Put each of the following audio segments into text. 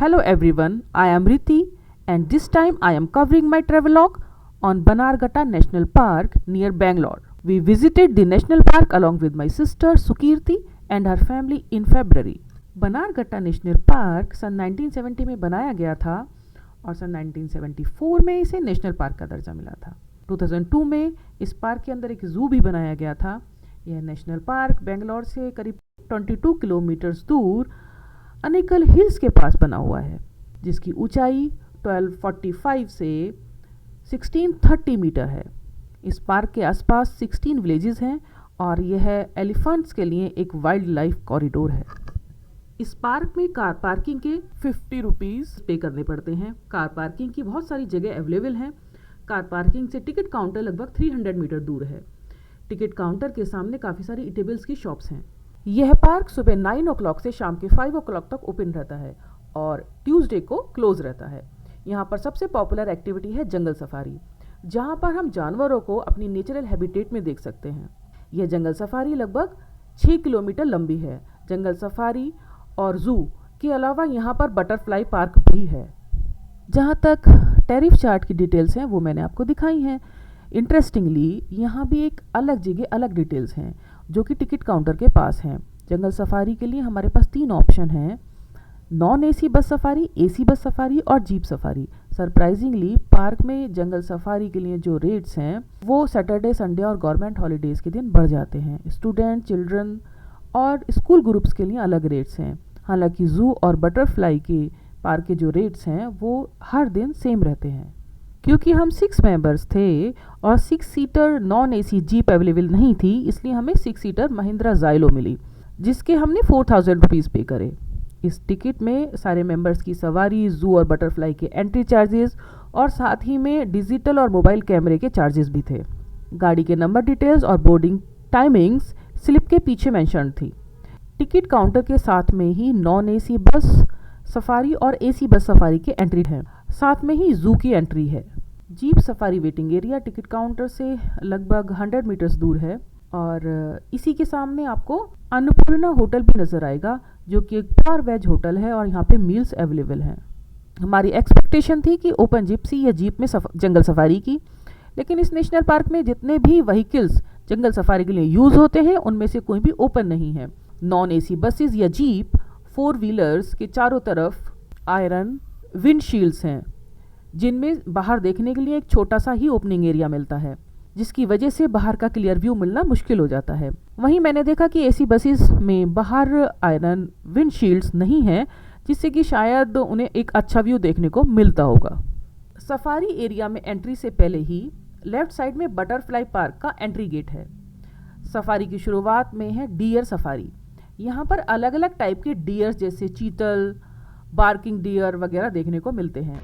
Hello everyone, I am Riti and this time I am covering my travelogue on Banarghatta National Park near Bangalore. We visited the national park along with my sister Sukirti and her family in February. Bannerghatta national park सन 1970 में बनाया गया था और सन 1974 में इसे national park का दर्जा मिला था। 2002 में इस पार्क के अंदर एक जू भी बनाया गया था। यह नेशनल पार्क बेंगलोर से करीब 22 किलोमीटर दूर अनेकल हिल्स के पास बना हुआ है, जिसकी ऊंचाई 1245 से 1630 मीटर है। इस पार्क के आसपास 16 विलेजेस हैं और यह एलिफेंट्स के लिए एक वाइल्ड लाइफ कॉरिडोर है। इस पार्क में कार पार्किंग के 50 रुपीज़ पे करने पड़ते हैं। कार पार्किंग की बहुत सारी जगह अवेलेबल हैं। कार पार्किंग से टिकट काउंटर लगभग 300 मीटर दूर है। टिकट काउंटर के सामने काफ़ी सारी ईटेबल्स की शॉप्स हैं। यह पार्क सुबह 9 o'clock से शाम के 5 o'clock तक ओपन रहता है और ट्यूसडे को क्लोज रहता है। यहाँ पर सबसे पॉपुलर एक्टिविटी है जंगल सफारी, जहाँ पर हम जानवरों को अपनी नेचुरल हैबिटेट में देख सकते हैं। यह जंगल सफारी लगभग 6 किलोमीटर लंबी है। जंगल सफारी और जू के अलावा यहाँ पर बटरफ्लाई पार्क भी है। जहाँ तक टैरिफ चार्ट की डिटेल्स हैं वो मैंने आपको दिखाई हैं। इंटरेस्टिंगली यहाँ भी एक अलग जगह अलग डिटेल्स हैं जो कि टिकट काउंटर के पास हैं। जंगल सफारी के लिए हमारे पास 3 ऑप्शन हैं: non AC bus safari, AC bus safari और जीप सफारी। सरप्राइजिंगली पार्क में जंगल सफारी के लिए जो रेट्स हैं वो सैटरडे, संडे और गवर्नमेंट हॉलीडेज़ के दिन बढ़ जाते हैं। स्टूडेंट, चिल्ड्रन और स्कूल ग्रुप्स के लिए अलग रेट्स हैं। हालांकि जू और बटरफ्लाई के पार्क के जो रेट्स हैं वो हर दिन सेम रहते हैं। क्योंकि हम 6 मेंबर्स थे और 6 seater non AC jeep available नहीं थी, इसलिए हमें 6 सीटर महिंद्रा जाइलो मिली, जिसके हमने 4000 रुपीज़ पे करे। इस टिकट में सारे मेंबर्स की सवारी, जू और बटरफ्लाई के एंट्री चार्जेस और साथ ही में डिजिटल और मोबाइल कैमरे के चार्जेस भी थे। गाड़ी के नंबर डिटेल्स और बोर्डिंग टाइमिंग्स स्लिप के पीछे मेंशन थी। टिकट काउंटर के साथ में ही नॉन एसी बस सफारी और एसी बस सफारी की एंट्री है। साथ में ही जू की एंट्री है। Jeep safari waiting area ticket counter से लगभग 100 मीटर्स दूर है और इसी के सामने आपको अन्नपूर्णा होटल भी नज़र आएगा, जो कि एक प्योर वेज होटल है और यहाँ पे मील्स अवेलेबल हैं। हमारी एक्सपेक्टेशन थी कि ओपन जिप्सी या जीप में जंगल सफारी की, लेकिन इस नेशनल पार्क में जितने भी व्हीकल्स जंगल सफारी के लिए यूज़ होते हैं उनमें से कोई भी ओपन नहीं है। नॉन एसी बसेस या जीप 4 व्हीलर्स के चारों तरफ आयरन विंडशील्ड्स हैं, जिनमें बाहर देखने के लिए एक छोटा सा ही ओपनिंग एरिया मिलता है, जिसकी वजह से बाहर का क्लियर व्यू मिलना मुश्किल हो जाता है। वहीं मैंने देखा कि एसी बसेस में बाहर आयरन विंडशील्ड्स नहीं हैं, जिससे कि शायद उन्हें एक अच्छा व्यू देखने को मिलता होगा। सफारी एरिया में एंट्री से पहले ही लेफ्ट साइड में बटरफ्लाई पार्क का एंट्री गेट है। सफारी की शुरुआत में है डियर सफारी। यहाँ पर अलग अलग टाइप के डियर्स जैसे चीतल, बार्किंग डियर वगैरह देखने को मिलते हैं।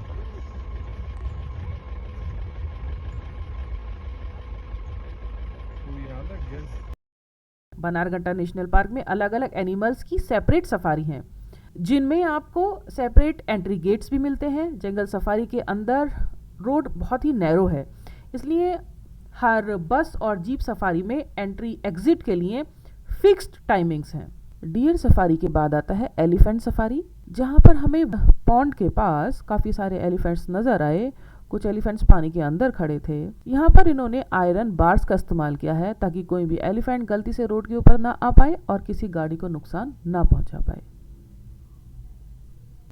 बनारघट्टा नेशनल पार्क में अलग अलग एनिमल्स की सेपरेट सफारी हैं, जिनमें आपको सेपरेट एंट्री गेट्स भी मिलते हैं। जंगल सफारी के अंदर रोड बहुत ही नैरो है, इसलिए हर बस और जीप सफारी में एंट्री एग्जिट के लिए फिक्स्ड टाइमिंग्स हैं। डियर सफारी के बाद आता है एलिफेंट सफारी, जहाँ पर हमें पॉन्ड के पास काफ़ी सारे एलिफेंट्स नज़र आए। कुछ एलिफेंट्स पानी के अंदर खड़े थे। यहाँ पर इन्होंने आयरन बार्स का इस्तेमाल किया है ताकि कोई भी एलिफेंट गलती से रोड के ऊपर ना आ पाए और किसी गाड़ी को नुकसान ना पहुँचा पाए।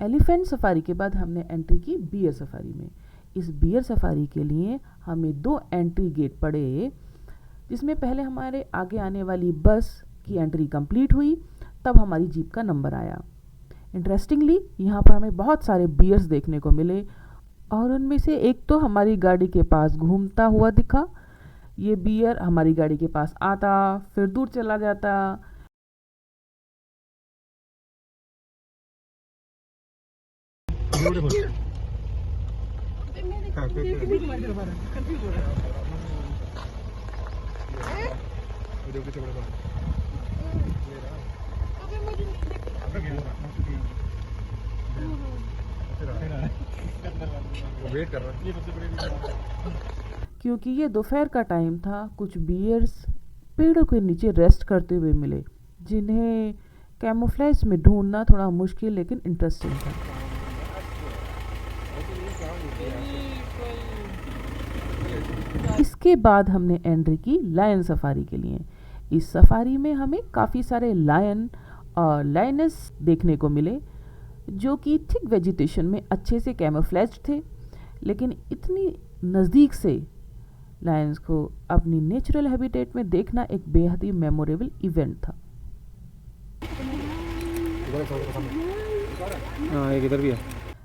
एलिफेंट सफारी के बाद हमने एंट्री की बियर सफारी में। इस बियर सफारी के लिए हमें 2 एंट्री गेट पड़े, जिसमें पहले हमारे आगे आने वाली बस की एंट्री कंप्लीट हुई, तब हमारी जीप का नंबर आया। इंटरेस्टिंगली यहाँ पर हमें बहुत सारे बियर्स देखने को मिले और उनमें से एक तो हमारी गाड़ी के पास घूमता हुआ दिखा। ये बियर हमारी गाड़ी के पास आता, फिर दूर चला जाता। क्योंकि ये दोपहर का टाइम था, कुछ बियर्स पेड़ों के नीचे रेस्ट करते हुए मिले, जिन्हें कैमोफ्लेज में ढूंढना थोड़ा मुश्किल लेकिन इंटरेस्टिंग था। इसके बाद हमने एंट्री की लायन सफारी के लिए। इस सफारी में हमें काफ़ी सारे लायन और लायनेस देखने को मिले, जो कि थिक वेजिटेशन में अच्छे से कैमोफ्लेज्ड थे, लेकिन इतनी नज़दीक से लायंस को अपनी नेचुरल हैबिटेट में देखना एक बेहद ही मेमोरेबल इवेंट था। एक इधर भी है।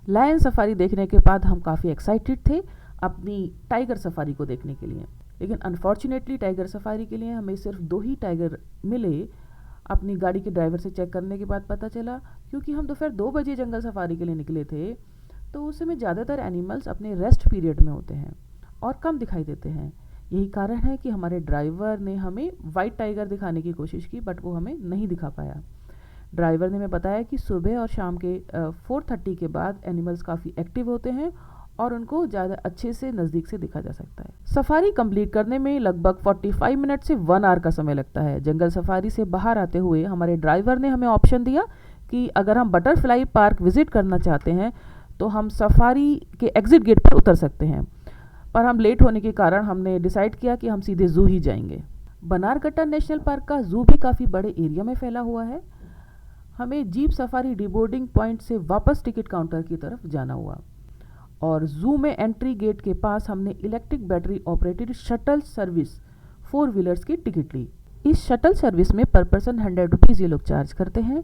लायन सफारी देखने के बाद हम काफ़ी एक्साइटेड थे अपनी टाइगर सफारी को देखने के लिए, लेकिन अनफॉर्चुनेटली टाइगर सफारी के लिए हमें सिर्फ 2 ही टाइगर मिले। अपनी गाड़ी के ड्राइवर से चेक करने के बाद पता चला, क्योंकि हम दोपहर 2 बजे जंगल सफारी के लिए निकले थे, तो उस समय ज़्यादातर एनिमल्स अपने रेस्ट पीरियड में होते हैं और कम दिखाई देते हैं। यही कारण है कि हमारे ड्राइवर ने हमें वाइट टाइगर दिखाने की कोशिश की, बट वो हमें नहीं दिखा पाया। ड्राइवर ने हमें बताया कि सुबह और शाम के 4:30 के बाद एनिमल्स काफ़ी एक्टिव होते हैं और उनको ज़्यादा अच्छे से नज़दीक से देखा जा सकता है। सफारी कंप्लीट करने में लगभग 45 मिनट से 1 आवर का समय लगता है। जंगल सफारी से बाहर आते हुए हमारे ड्राइवर ने हमें ऑप्शन दिया कि अगर हम बटरफ्लाई पार्क विजिट करना चाहते हैं तो हम सफारी के एग्जिट गेट पर उतर सकते हैं, पर हम लेट होने के कारण हमने डिसाइड किया कि हम सीधे ज़ू ही जाएंगे। बनारघट्टा नेशनल पार्क का ज़ू भी काफ़ी बड़े एरिया में फैला हुआ है। हमें जीप सफारी डिबोर्डिंग पॉइंट से वापस टिकट काउंटर की तरफ जाना हुआ और ज़ू में एंट्री गेट के पास हमने electric battery operated shuttle service 4 wheelers की टिकट ली। इस शटल सर्विस में पर पर्सन 100 रुपीज़ ये लोग चार्ज करते हैं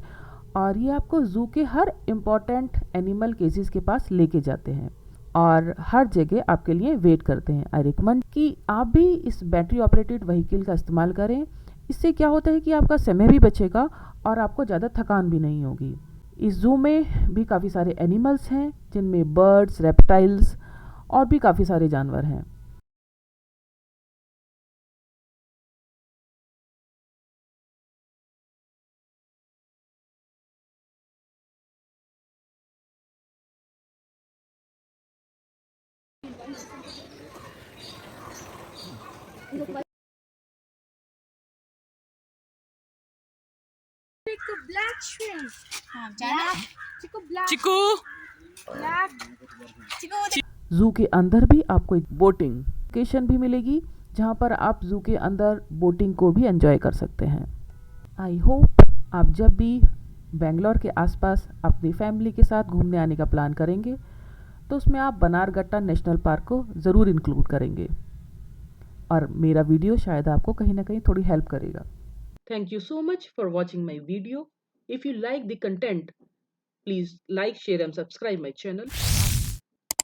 और ये आपको ज़ू के हर इम्पॉर्टेंट एनिमल केसेस के पास लेके जाते हैं और हर जगह आपके लिए वेट करते हैं। आई रिकमेंड कि आप भी इस बैटरी ऑपरेटेड व्हीकल का इस्तेमाल करें। इससे क्या होता है कि आपका समय भी बचेगा और आपको ज़्यादा थकान भी नहीं होगी। इस ज़ू में भी काफ़ी सारे एनिमल्स हैं, जिनमें बर्ड्स, रेप्टाइल्स और भी काफ़ी सारे जानवर हैं। Black shrimp. चिकू ज़ू के अंदर भी आपको एक बोटिंग लोकेशन भी मिलेगी, जहाँ पर आप ज़ू के अंदर बोटिंग को भी एंजॉय कर सकते हैं। आई होप आप जब भी बेंगलोर के आसपास अपनी फैमिली के साथ घूमने आने का प्लान करेंगे तो उसमें आप बनारघट्टा नेशनल पार्क को ज़रूर इंक्लूड करेंगे और मेरा वीडियो शायद आपको कहीं ना कहीं थोड़ी हेल्प करेगा। Thank you so much for watching my video. If you like the content, please like, share and subscribe my channel.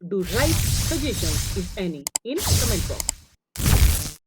Do write suggestions if any in comment box.